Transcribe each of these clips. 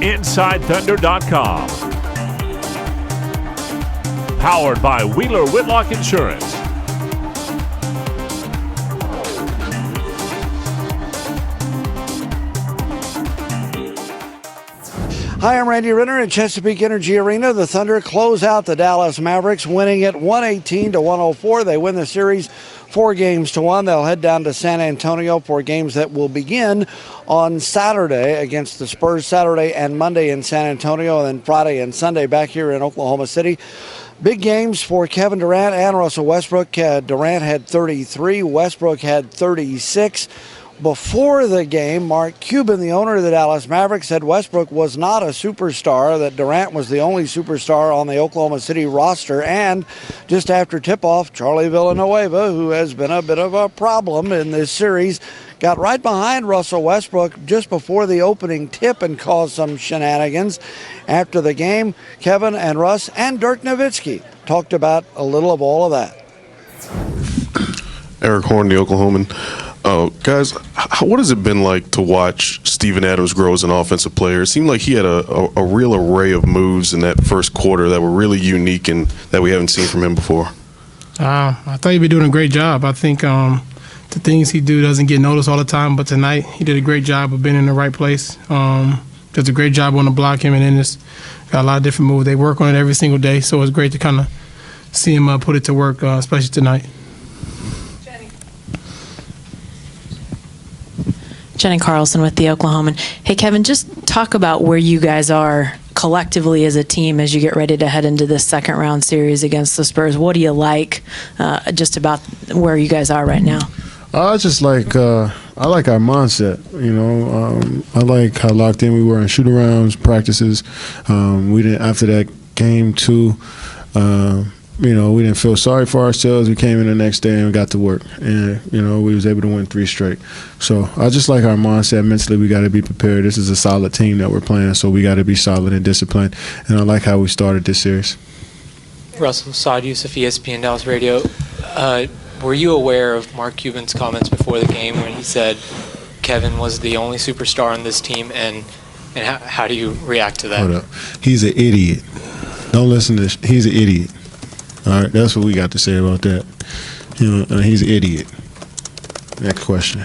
InsideThunder.com. Powered by Wheeler Whitlock Insurance. Hi, I'm Randy Renner at Chesapeake Energy Arena. The Thunder close out the Dallas Mavericks, winning it 118-104. They win the series 4-1. They'll head down to San Antonio for games that will begin on Saturday against the Spurs, Saturday and Monday in San Antonio, and then Friday and Sunday back here in Oklahoma City. Big games for Kevin Durant and Russell Westbrook. Durant had 33, Westbrook had 36. Before the game, Mark Cuban, the owner of the Dallas Mavericks, said Westbrook was not a superstar, that Durant was the only superstar on the Oklahoma City roster. And just after tip-off, Charlie Villanueva, who has been a bit of a problem in this series, got right behind Russell Westbrook just before the opening tip and caused some shenanigans. After the game, Kevin and Russ and Dirk Nowitzki talked about a little of all of that. Eric Horn, the Oklahoman. Guys, what has it been like to watch Steven Adams grow as an offensive player? It seemed like he had a real array of moves in that first quarter that were really unique and that we haven't seen from him before. I thought he'd been doing a great job. I think the things he do doesn't get noticed all the time, but tonight he did a great job of being in the right place. Does a great job on the block, him and Ennis. Got a lot of different moves. They work on it every single day, so it's great to kind of see him put it to work, especially tonight. Jenny Carlson with the Oklahoman. Hey, Kevin, just talk about where you guys are collectively as a team as you get ready to head into this second round series against the Spurs. What do you like just about where you guys are right now? I just like I like our mindset. You know, I like how locked in we were in shoot-arounds, practices. We didn't after that game too. You know, we didn't feel sorry for ourselves. We came in the next day and got to work, and you know, we was able to win 3 straight. So I just like our mindset. Mentally, we got to be prepared. This is a solid team that we're playing, so we got to be solid and disciplined. And I like how we started this series. Russell Saad Yusuf, ESPN Dallas Radio. Were you aware of Mark Cuban's comments before the game when he said Kevin was the only superstar on this team, and how do you react to that? Hold up. He's an idiot. Don't listen to this. He's an idiot. All right, that's what we got to say about that. You know, he's an idiot. Next question.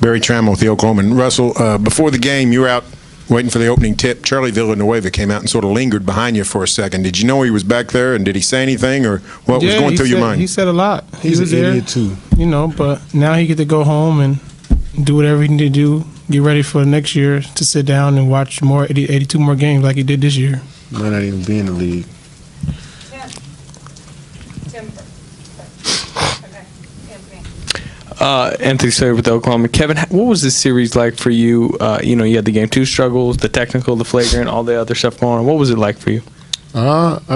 Barry Trammell with the Oklahoman. Russell, before the game, you were out waiting for the opening tip. Charlie Villanueva came out and sort of lingered behind you for a second. Did you know he was back there, and did he say anything, or what was going through your mind? He said a lot. He's was an there, idiot too. You know, but now he get to go home and do whatever he need to do, get ready for next year to sit down and watch 82 more games like he did this year. Might not even be in the league. Anthony Slater with Oklahoma. Kevin, what was this series like for you? You know, you had the game 2 struggles, the technical, the flagrant, all the other stuff going on. What was it like for you? It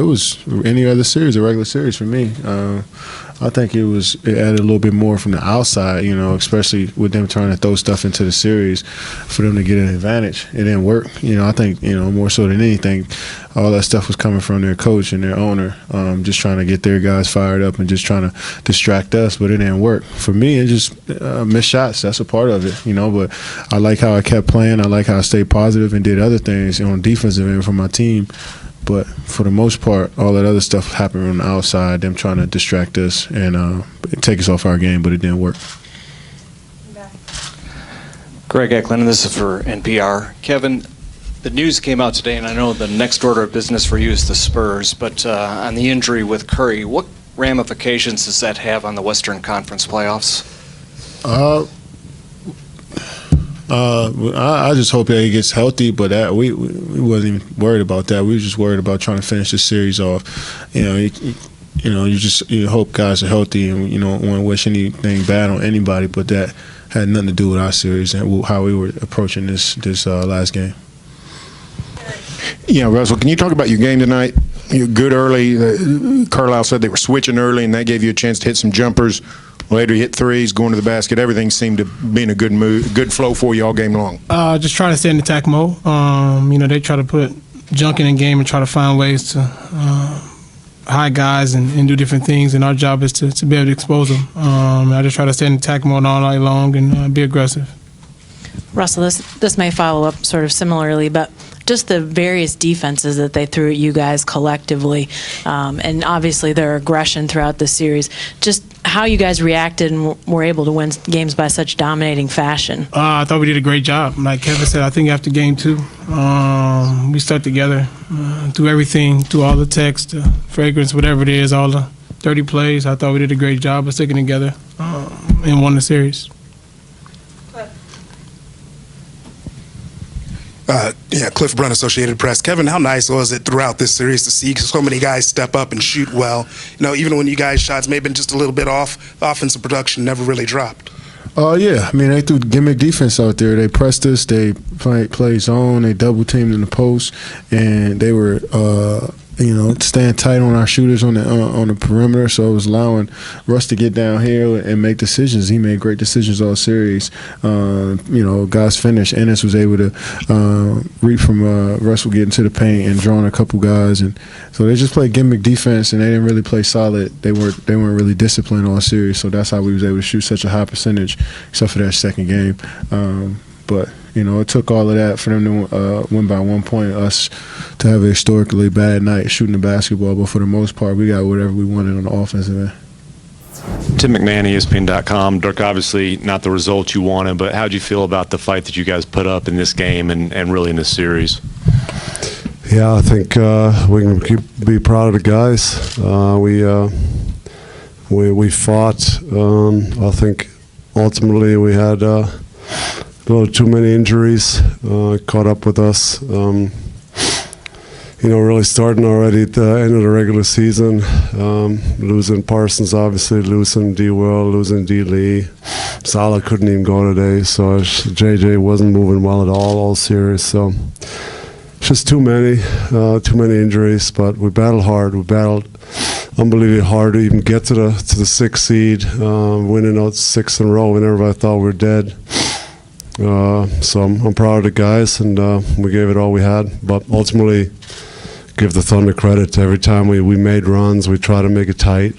was any other series, a regular series for me. I think it added a little bit more from the outside, you know, especially with them trying to throw stuff into the series for them to get an advantage. It didn't work. You know, I think, you know, more so than anything, all that stuff was coming from their coach and their owner, just trying to get their guys fired up and just trying to distract us, but it didn't work. For me, it just missed shots. That's a part of it, you know, but I like how I kept playing. I like how I stayed positive and did other things on defensive end for my team. But for the most part, all that other stuff happened on the outside, them trying to distract us and take us off our game, but it didn't work. Greg Eklund, and this is for NPR. Kevin, the news came out today, and I know the next order of business for you is the Spurs, but on the injury with Curry, what ramifications does that have on the Western Conference playoffs? I just hope that he gets healthy, but we wasn't even worried about that. We were just worried about trying to finish the series off. You know, you hope guys are healthy, and you don't want to wish anything bad on anybody. But that had nothing to do with our series and how we were approaching this last game. Yeah, Russell, can you talk about your game tonight? You're good early. Carlisle said they were switching early, and that gave you a chance to hit some jumpers. Later, you hit threes, going to the basket. Everything seemed to be in a good mood, good flow for you all game long. Just try to stay in attack mode. You know, they try to put junk in the game and try to find ways to hide guys and do different things, and our job is to be able to expose them. I just try to stay in attack mode all night long and be aggressive. Russell, this may follow up sort of similarly, but just the various defenses that they threw at you guys collectively, and obviously their aggression throughout the series, just how you guys reacted and were able to win games by such dominating fashion. I thought we did a great job. Like Kevin said, I think after game 2, we stuck together through everything, through all the text, fragrance, whatever it is, all the dirty plays. I thought we did a great job of sticking together and won the series. Cliff Brunt, Associated Press. Kevin, how nice was it throughout this series to see so many guys step up and shoot well? Even when you guys' shots may have been just a little bit off, the offensive production never really dropped. Yeah. I mean, they threw gimmick defense out there. They pressed us. They played zone. They double teamed in the post, and they were staying tight on our shooters on the perimeter. So it was allowing Russ to get down here and make decisions. He made great decisions all series. Guys finished. Ennis was able to read from Russ would get into the paint and drawing a couple guys, and so they just played gimmick defense, and they didn't really play solid. They weren't really disciplined all series. So that's how we was able to shoot such a high percentage, except for that second game. But it took all of that for them to win by 1 point, us to have a historically bad night shooting the basketball. But for the most part, we got whatever we wanted on the offensive end. Tim McMahon, ESPN.com. Dirk, obviously not the result you wanted, but how did you feel about the fight that you guys put up in this game and really in this series? Yeah, I think we can be proud of the guys. We fought. I think ultimately we had a little too many injuries caught up with us. Really starting already at the end of the regular season, losing Parsons, obviously, losing D. Will, losing D. Lee. Salah couldn't even go today, so JJ wasn't moving well at all series. So just too many injuries. But we battled hard. We battled unbelievably hard to even get to the 6th seed, winning out 6 in a row whenever I thought we were dead. So I'm proud of the guys, and we gave it all we had. But ultimately, give the Thunder credit. Every time we made runs, we tried to make it tight.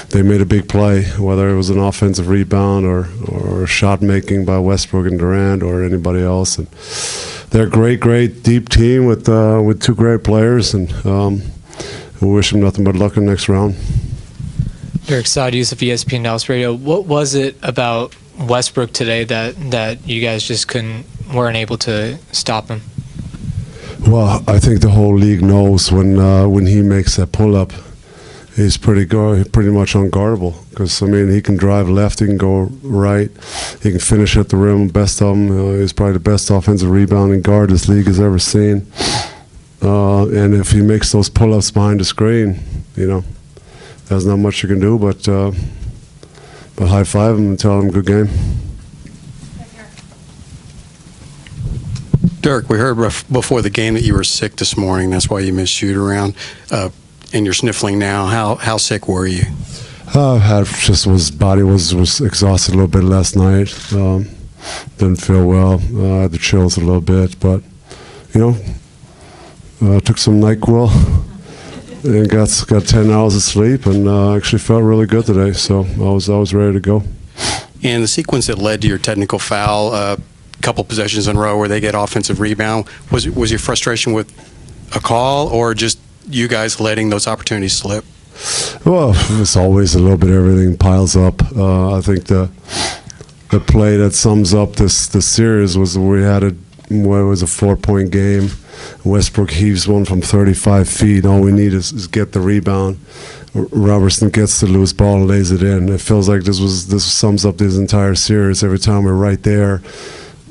They made a big play, whether it was an offensive rebound or shot making by Westbrook and Durant or anybody else. And they're a great deep team with 2 great players, and we wish them nothing but luck in the next round. Dirk, Saad Yusuf, ESPN Dallas Radio. What was it about Westbrook today that you guys just weren't able to stop him? Well, I think the whole league knows when he makes that pull-up, he's pretty much unguardable. Because he can drive left, he can go right, he can finish at the rim. Best of them, he's probably the best offensive rebounding guard this league has ever seen. And if he makes those pull-ups behind the screen, there's not much you can do but high five him and tell him good game. Dirk, we heard before the game that you were sick this morning. That's why you missed shoot around, and you're sniffling now. How sick were you? Body was exhausted a little bit last night. Didn't feel well. I had the chills a little bit, but took some NyQuil and got 10 hours of sleep, and actually felt really good today. So I was ready to go. And the sequence that led to your technical foul, couple possessions in a row where they get offensive rebound, was your frustration with a call or just you guys letting those opportunities slip? Well, it's always a little bit. Everything piles up. I think the play that sums up this series was we had it was a 4-point game. Westbrook heaves one from 35 feet. All we need is get the rebound. Robertson gets the loose ball and lays it in. It feels like this sums up this entire series. Every time we're right there,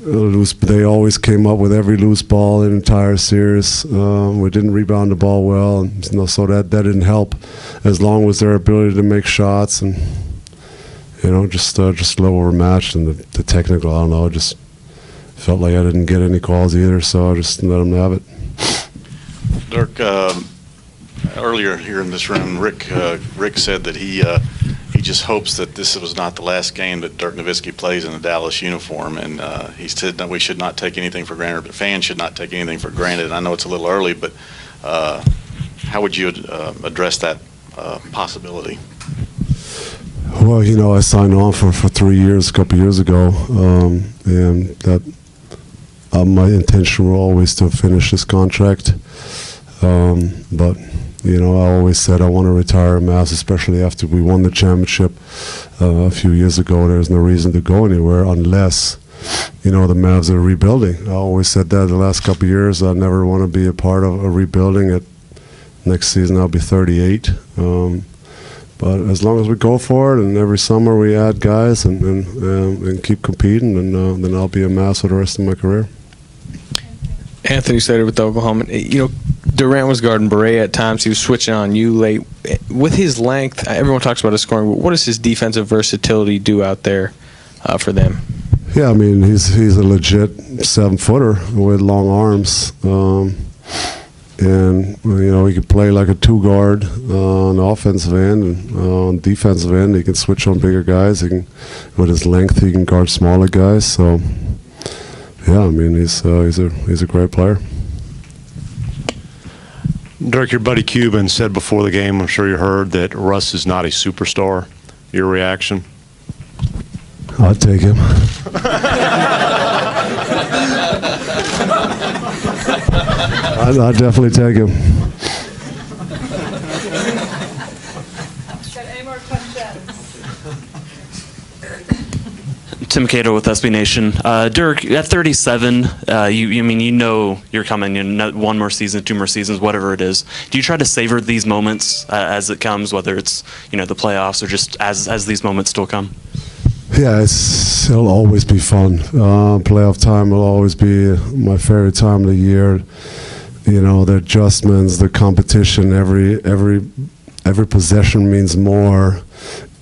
they always came up with every loose ball in the entire series. We didn't rebound the ball well, and so that didn't help. As long as their ability to make shots and just a little overmatched, and the technical, I don't know, just felt like I didn't get any calls either, so I just let them have it. Dirk, earlier here in this room, Rick said that he just hopes that this was not the last game that Dirk Nowitzki plays in the Dallas uniform, and he said that we should not take anything for granted, but fans should not take anything for granted. And I know it's a little early, but how would you address that possibility? Well, I signed on for 3 years a couple years ago, and that my intention was always to finish this contract. But I always said I want to retire at Mavs, especially after we won the championship a few years ago. There's no reason to go anywhere unless the Mavs are rebuilding. I always said that the last couple of years. I never want to be a part of a rebuilding. Next season I'll be 38. But as long as we go for it, and every summer we add guys and keep competing, and then I'll be a Mavs for the rest of my career. Anthony Slater with Oklahoma. Durant was guarding Beret at times. He was switching on you late. With his length, everyone talks about his scoring, but what does his defensive versatility do out there for them? Yeah, I mean, he's a legit 7-footer with long arms. And, he can play like a 2-guard on the offensive end, and on defensive end, he can switch on bigger guys. With his length, he can guard smaller guys. So, yeah, I mean, he's a great player. Dirk, your buddy Cuban said before the game, I'm sure you heard, that Russ is not a superstar. Your reaction? I'd take him. I'd definitely take him. Any more questions? Tim Cato with SB Nation. Dirk, at 37, you're coming in one more season, 2 more seasons, whatever it is. Do you try to savor these moments as it comes, whether it's the playoffs or just as these moments still come? Yeah, it'll always be fun. Playoff time will always be my favorite time of the year. The adjustments, the competition, every possession means more.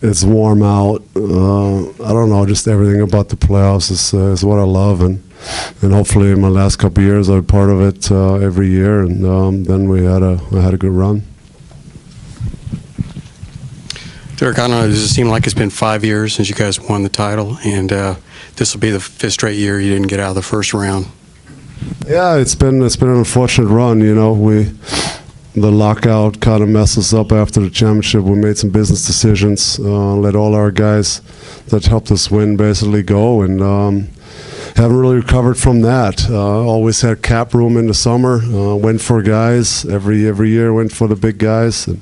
It's warm out. I don't know, just everything about the playoffs is what I love, and hopefully in my last couple of years I'm part of it every year, and then I had a good run. Dirk, I don't know, does it seem like it's been 5 years since you guys won the title, and this will be the 5th straight year you didn't get out of the first round? Yeah, it's been an unfortunate run. The lockout kind of messed us up after the championship. We made some business decisions, let all our guys that helped us win basically go, and haven't really recovered from that. Always had cap room in the summer. Went for guys every year. Went for the big guys, and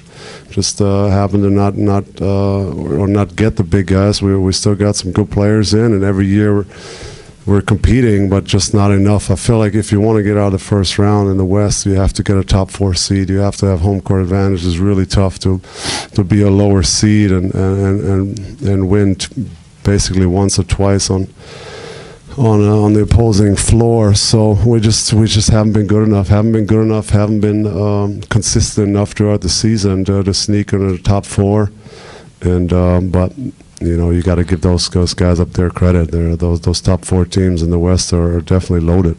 just happened to not get the big guys. We still got some good players in, and every year we're competing, but just not enough. I feel like if you want to get out of the first round in the West, you have to get a top 4 seed. You have to have home court advantage. It's really tough to be a lower seed and win basically once or twice on the opposing floor. So we just haven't been good enough. Haven't been consistent enough throughout the season to sneak into the top 4. And but you got to give those guys up their credit. Those top 4 teams in the West are definitely loaded.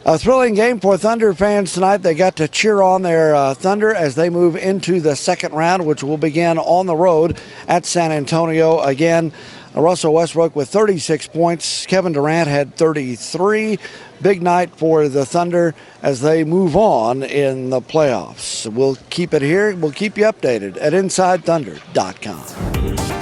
A thrilling game for Thunder fans tonight. They got to cheer on their Thunder as they move into the second round, which will begin on the road at San Antonio. Again, Russell Westbrook with 36 points. Kevin Durant had 33. Big night for the Thunder as they move on in the playoffs. We'll keep it here. We'll keep you updated at InsideThunder.com.